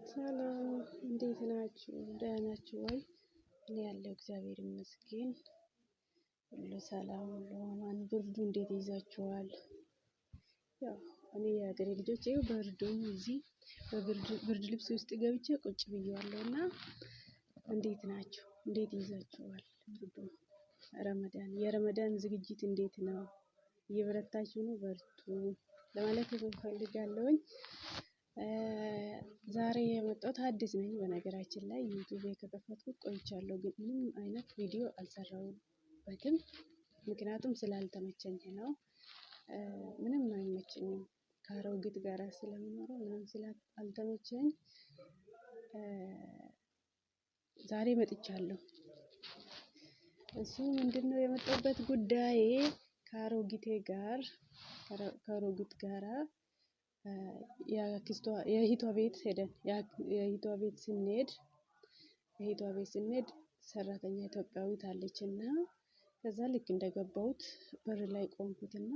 ሰላም እንዴት ናችሁ? ደህና ናችሁ ወይ? እኔ ያለው እግዚአብሔር ይመስገን ሁሉ ሰላም ሁሉ አማን። ብርዱ እንዴት ይዛችኋል? ያው እኔ የሀገሬ ልጆች ይኸው ብርዱም እዚህ በብርድ ልብስ ውስጥ ገብቼ ቁጭ ብዬዋለሁ እና እንዴት ናችሁ? እንዴት ይዛችኋል? ብርዱ የረመዳን ዝግጅት እንዴት ነው? እየበረታችሁ ነው? በርቱ ለማለት እፈልጋለሁኝ። ዛሬ የመጣሁት አዲስ ነኝ። በነገራችን ላይ ዩቲዩብ ከከፈትኩት ቆይቻለሁ፣ ግን ምንም አይነት ቪዲዮ አልሰራሁበትም። ምክንያቱም ስላልተመቸኝ ነው። ምንም አይመቸኝም ከአሮጊት ጋር ስለምኖረው ምንም ስላልተመቸኝ ዛሬ መጥቻለሁ። እሱ ምንድነው የመጣሁበት ጉዳይ ከአሮጊት ጋራ የእህቷ ቤት ሄደን የእህቷ ቤት ስንሄድ ሰራተኛ ኢትዮጵያዊት አለችና ከዛ ልክ እንደገባሁት በር ላይ ቆምኩትና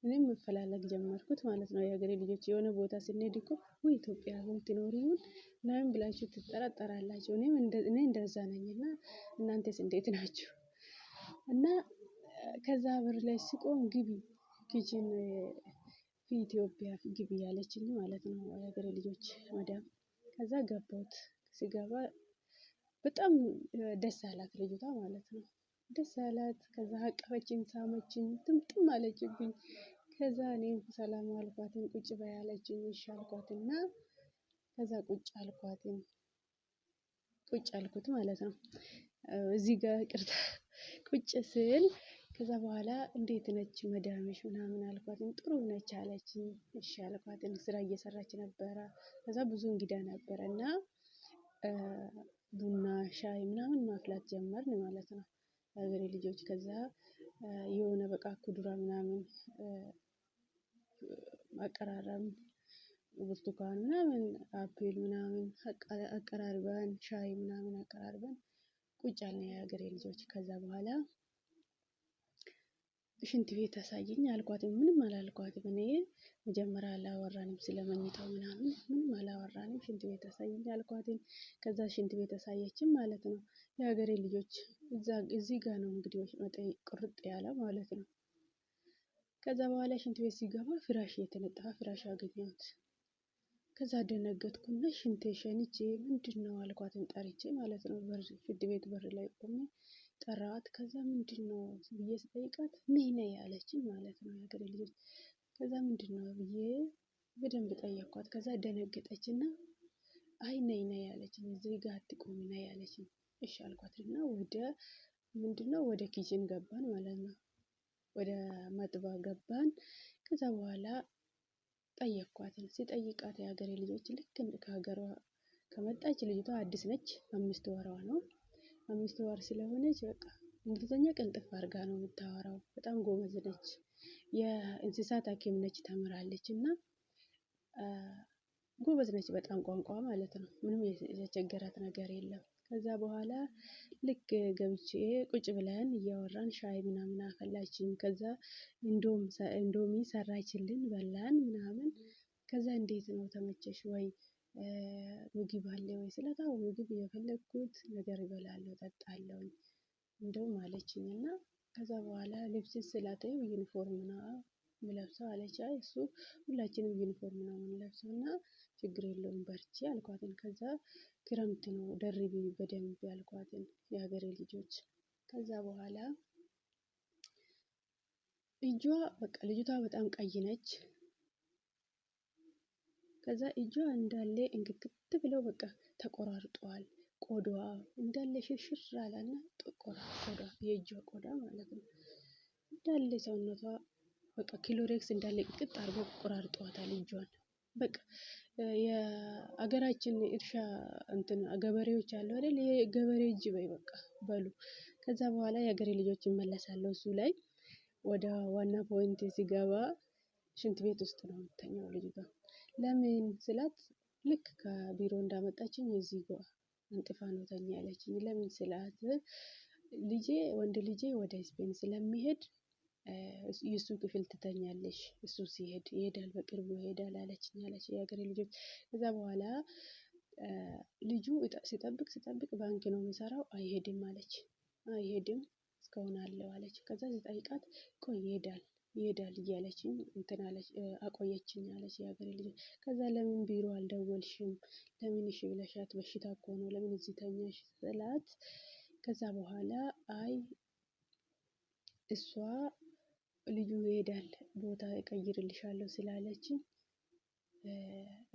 እኔም መፈላለግ ጀመርኩት ማለት ነው። የሀገሬ ልጆች የሆነ ቦታ ስንሄድ እኮ ወይ ኢትዮጵያ ትኖሪ ይሆን ምናምን ብላችሁ ትጠራጠራላችሁ። እኔ እንደዛ ነኝና እናንተስ እንዴት ናችሁ? እና ከዛ በር ላይ ስቆም ግቢ ኪችን ኢትዮጵያ ግቢ ያለችኝ ማለት ነው የሀገሬ ልጆች መዳም። ከዛ ገባሁት። ስገባ በጣም ደስ አላት ልጅቷ ማለት ነው። ደስ አላት። ከዛ አቀፈችኝ፣ ሳመችኝ፣ ጥምጥም አለችብኝ። ከዛ እኔም ሰላም አልኳትኝ፣ ቁጭ በይ አለችኝ። እሺ አልኳትና ከዛ ቁጭ አልኩት ማለት ነው። እዚህ ጋር ቅርታ ቁጭ ስል ከዛ በኋላ እንዴት ነች መዳምሽ ምናምን አልኳትኝ። ጥሩ ነች አለችኝ። እሺ አልኳትኝ። ስራ እየሰራች ነበረ። ከዛ ብዙ እንግዳ ነበረ እና ቡና ሻይ ምናምን ማፍላት ጀመርን ማለት ነው የሀገሬ ልጆች። ከዛ የሆነ በቃ ኩዱራ ምናምን አቀራረብን፣ ብርቱካን ምናምን አፕል ምናምን አቀራርበን ሻይ ምናምን አቀራርበን ቁጭ አልን የሀገሬ ልጆች። ከዛ በኋላ ሽንት ቤት አሳየኝ አልኳትም። ምንም አላልኳትም። እኔ መጀመሪያ አላወራንም ስለመኝታው ምናምን ምንም አላወራንም። ሽንት ቤት አሳየኝ አልኳትም። ከዛ ሽንት ቤት አሳየችም ማለት ነው። የሀገሬ ልጆች እዚህ ጋር ነው እንግዲህ ቁርጥ ያለ ማለት ነው። ከዛ በኋላ ሽንት ቤት ሲገባ ፍራሽ የተነጠፈ ፍራሽ አገኘሁት። ከዛ ደነገጥኩና ሽንቴ ሸንቼ ምንድነው አልኳትን ጠርቼ ማለት ነው። ሽንት ቤት በር ላይ ቆሜ ጠራዋት። ከዛ ምንድነው ብዬ ስጠይቃት ነይ አለችኝ ማለት ነው የሀገሬ ልጆች። ከዛ ምንድነው ብዬ በደንብ ጠየኳት። ከዛ ደነገጠችና አይ ነይ አለችኝ። እዚህ ጋር አትቆሚ ነይ አለችኝ። እሺ አልኳትና ወደ ኪችን ገባን ማለት ነው። ወደ መጥባ ገባን። ከዛ በኋላ ሲጠይቃት የሀገሬ ልጆች ልክ ከሀገሯ ከመጣች ልጅቷ አዲስ ነች። 5 ወሯ ነው። 5 ወር ስለሆነች በቃ እንግሊዘኛ ቅልጥፍ አድርጋ ነው የምታወራው። በጣም ጎበዝ ነች። የእንስሳት ሐኪም ነች ተምራለች እና ጎበዝ ነች በጣም ቋንቋ ማለት ነው። ምንም የቸገራት ነገር የለም። ከዛ በኋላ ልክ ገብቼ ቁጭ ብለን እያወራን ሻይ ምናምን አፈላችኝ። ከዛ እንዶሚ ሰራችልን በላን ምናምን። ከዛ እንዴት ነው ተመቸሽ ወይ ምግብ አለ ወይ ስላት፣ አዎ ምግብ የፈለኩት ነገር እበላለሁ እጠጣለሁ እንደውም አለችኝ። እና ከዛ በኋላ ልብስ ስላት ዩኒፎርም ነው የምለብሰው አለች። አይ እሱ ሁላችንም ዩኒፎርም ነው የምንለብሰው እና ችግር የለውም በርቺ አልኳትን። ከዛ ክረምት ነው ደርቢ በደንብ ያልኳትን የሀገሬ ልጆች። ከዛ በኋላ ልጅቷ በጣም ቀይ ነች። ከዛ እጇ እንዳለ እንክክት ብለው በቃ ተቆራርጧል። ቆዳዋ እንዳለ ሽርሽር አለና ጥቁር ቆዳ፣ የእጇ ቆዳ ማለት ነው እንዳለ ሰውነቷ በቃ ክሎሬክስ እንዳለ ቅጥቅጥ አድርጎ ቆራርጧታል እጇን። በቃ የሀገራችን እርሻ ገበሬዎች አሉ አይደል? የገበሬ እጅ በይ በቃ በሉ። ከዛ በኋላ የሀገሬ ልጆች እመለሳለሁ እሱ ላይ ወደ ዋና ፖይንት ሲገባ ሽንት ቤት ውስጥ ነው የምተኛው ልጅቷ። ለምን ስላት ልክ ከቢሮ እንዳመጣችኝ እዚህ ጋር አንጥፋ ነው ተኛ ያለችኝ። ለምን ስላት ወንድ ልጄ ወደ ስፔን ስለሚሄድ የእሱ ክፍል ትተኛለሽ፣ እሱ ሲሄድ ይሄዳል፣ በቅርቡ ይሄዳል አለችኝ አለች የሀገሬ ልጆች። ከዛ በኋላ ልጁ ሲጠብቅ ባንክ ነው የሚሰራው፣ አይሄድም አለች። አይሄድም እስካሁን አለው አለች። ከዛ ስጠይቃት ቆይ ይሄዳል እያለችኝ እንትን አለች፣ አቆየችኝ አለች የሀገሬ ልጆች። ከዛ ለምን ቢሮ አልደወልሽም? ለምን እሺ ብለሻት? በሽታ እኮ ነው፣ ለምን እዚህ ተኛሽ ስላት፣ ከዛ በኋላ አይ እሷ ልጁ ይሄዳል ቦታ እቀይርልሻለሁ ስላለችኝ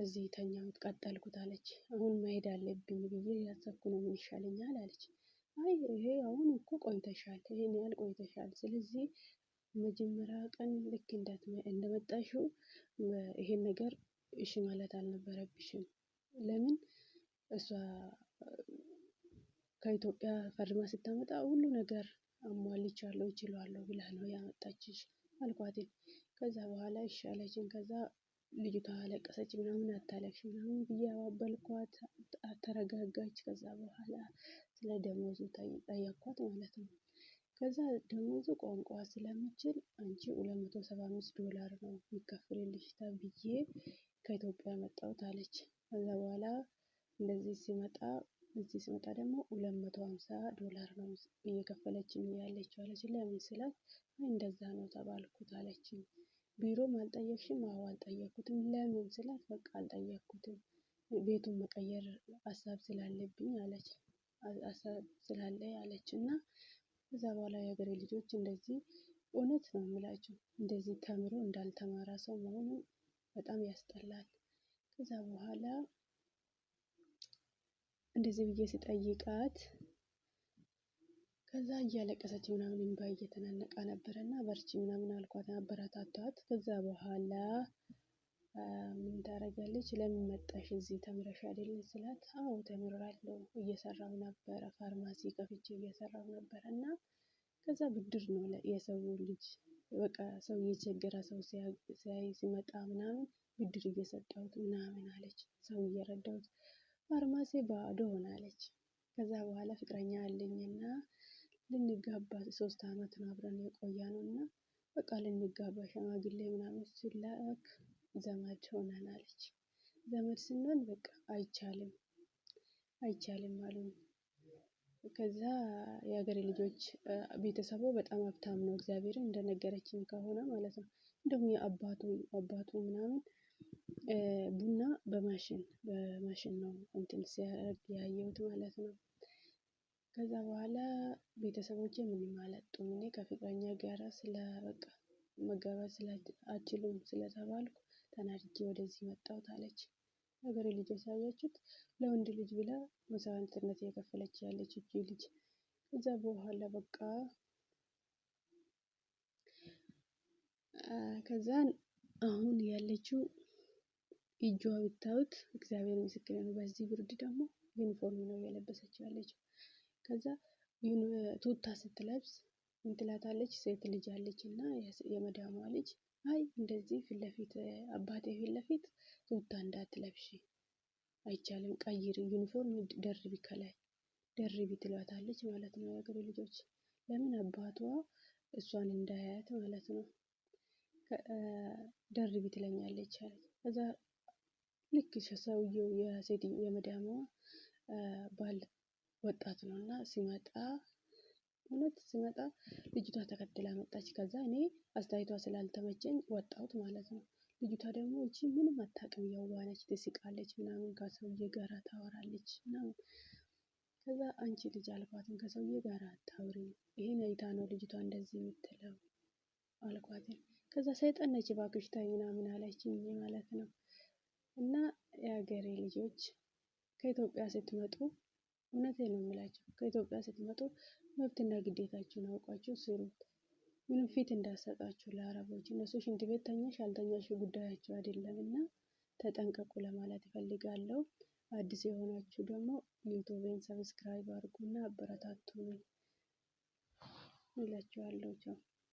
እዚህ ተኛሁት ቀጠልኩት አለች። አሁን መሄድ አለብኝ ብዬ ያሰብኩ ነው፣ ምን ይሻለኛል አለች። አይ ይሄ አሁን እኮ ቆይተሻል፣ ይሄን ያህል ቆይተሻል። ስለዚህ መጀመሪያ ቀን ልክ እንደመጣሽው ይሄን ነገር እሺ ማለት አልነበረብሽም። ለምን እሷ ከኢትዮጵያ ፈርማ ስታመጣ ሁሉ ነገር አሟልቻለሁ እችላለሁ ብላ ነው ያመጣችሽ አልኳት። ከዛ በኋላ እሺ አለችኝ። ከዛ ልጅቷ አለቀሰች። ምናምን አታለቅሽ ምናምን ብዬ አባበልኳት፣ ተረጋጋች። ከዛ በኋላ ስለ ደሞዙ ጠየኳት ማለት ነው። ከዛ ደሞዙ ቋንቋ ስለምችል አንቺ $275 ነው የሚከፍልልሽ ተብዬ ከኢትዮጵያ መጣሁት አለች። ከዛ በኋላ እንደዚህ እዚህ ሲመጣ ደግሞ $250 ነው እየከፈለችኝ ያለችው አለች። ለምን ስላት እንደዛ ነው ተባልኩት አለችኝ። ቢሮም አልጠየቅሽም? አዎ አልጠየቅኩትም። ለምን ስላት በቃ አልጠየቅኩትም፣ ቤቱን መቀየር ሀሳብ ስላለብኝ አለች፣ ሀሳብ ስላለኝ አለች። እና ከዛ በኋላ የሀገሬ ልጆች እንደዚህ እውነት ነው የምላችሁ፣ እንደዚህ ተምሮ እንዳልተማረ ሰው መሆኑ በጣም ያስጠላል። ከዛ በኋላ እንደዚህ ብዬ ስጠይቃት ከዛ እያለቀሰች ምናምን እንባ እየተናነቃ ነበረና በርቺ ምናምን አልኳት፣ አበረታቷት። ከዛ በኋላ ምን ታደርጋለች? ለምን መጣሽ እዚህ ተምረሽ አይደል ስላት፣ አዎ ተምሬያለሁ፣ እየሰራሁ ነበረ፣ ፋርማሲ ከፍቼ እየሰራሁ ነበረ እና ከዛ ብድር ነው የሰው ልጅ በቃ ሰው እየቸገረ ሰው ሲያይ ሲመጣ ምናምን ብድር እየሰጠሁት ምናምን አለች። ሰው እየረዳሁት ፋርማሲ ባዶ ሆናለች። ከዛ በኋላ ፍቅረኛ አለኝና ልንጋባ 3 አመት ነው አብረን የቆየነውና በቃ ልንጋባ ሸማግሌ ምናምን ሲላክ ዘመድ ሆነን አለች። ዘመድ ስንሆን በቃ አይቻልም አሉኝ። ከዛ የሀገሬ ልጆች ቤተሰቡ በጣም ሀብታም ነው፣ እግዚአብሔርን እንደነገረችኝ ከሆነ ማለት ነው። እንደውም የአባቱ ምናምን ቡና በማሽን ነው እንትን ሲያደርግ ያየሁት ማለት ነው። ከዛ በኋላ ቤተሰቦቼ ምንም አላጡም። እኔ ከፍቅረኛ ጋር በቃ መጋባት አልችልም ስለተባልኩ ተናድጄ ወደዚህ መጣሁት አለች። ሀገሬ ልጆች አያችሁት፣ ለወንድ ልጅ ብላ መስዋዕትነት እየከፈለች ያለች እቺ ልጅ። ከዛ በኋላ በቃ ከዛን አሁን ያለችው እጇ ብታዩት እግዚአብሔር ምስክር ነው። በዚህ ብርድ ደግሞ ዩኒፎርም ነው የለበሰችው ያለችው። ከዛ ቱታ ስትለብስ ምን ትላታለች? ሴት ልጅ አለች እና የመዳሟ ልጅ አይ እንደዚህ ፊት ለፊት አባቴ ፊት ለፊት ቱታ እንዳትለብሺ አይቻልም፣ ቀይሪ፣ ዩኒፎርም ደርቢ፣ ከላይ ደርቢ ትሏታለች ማለት ነው የሀገሬ ልጆች። ለምን አባቷ እሷን እንዳያያት ማለት ነው። ደርቢ ትለኛለች አለች። ከዛ ልክ ሰውየው የመዳሟ ባል ወጣት ነውና ሲመጣ ልጅቷ ተከትላ መጣች። ከዛ እኔ አስተያየቷ ስላልተመቸኝ ወጣሁት ማለት ነው። ልጅቷ ደግሞ እቺ ምንም አታውቅም፣ የዋህ ነች፣ ትስቃለች ምናምን፣ ከሰውዬ ጋር ታወራለች ምናምን። ከዛ አንቺ ልጅ አልኳትም፣ ከሰውዬ ጋር አታውሪ፣ ይሄን አይታ ነው ልጅቷ እንደዚህ የምትለው አልኳት። ከዛ ሰይጣን ነች እባክሽ ተይ ምናምን አለችኝ ማለት ነው። እና የሀገሬ ልጆች ከኢትዮጵያ ስትመጡ እውነቴን ነው የምላችሁ፣ ከኢትዮጵያ ስትመጡ መብትና ግዴታችሁን አውቃችሁ ስሩ። ምንም ፊት እንዳሰጣችሁ ለአረቦች። እነሱ ሽንት ቤት ተኛሽ አልተኛሽ ጉዳያቸው አይደለምና ተጠንቀቁ ለማለት እፈልጋለሁ። አዲስ የሆናችሁ ደግሞ ዩቲዩብን ሰብስክራይብ አድርጉና አበረታቱኝ እላችኋለሁ። ቻው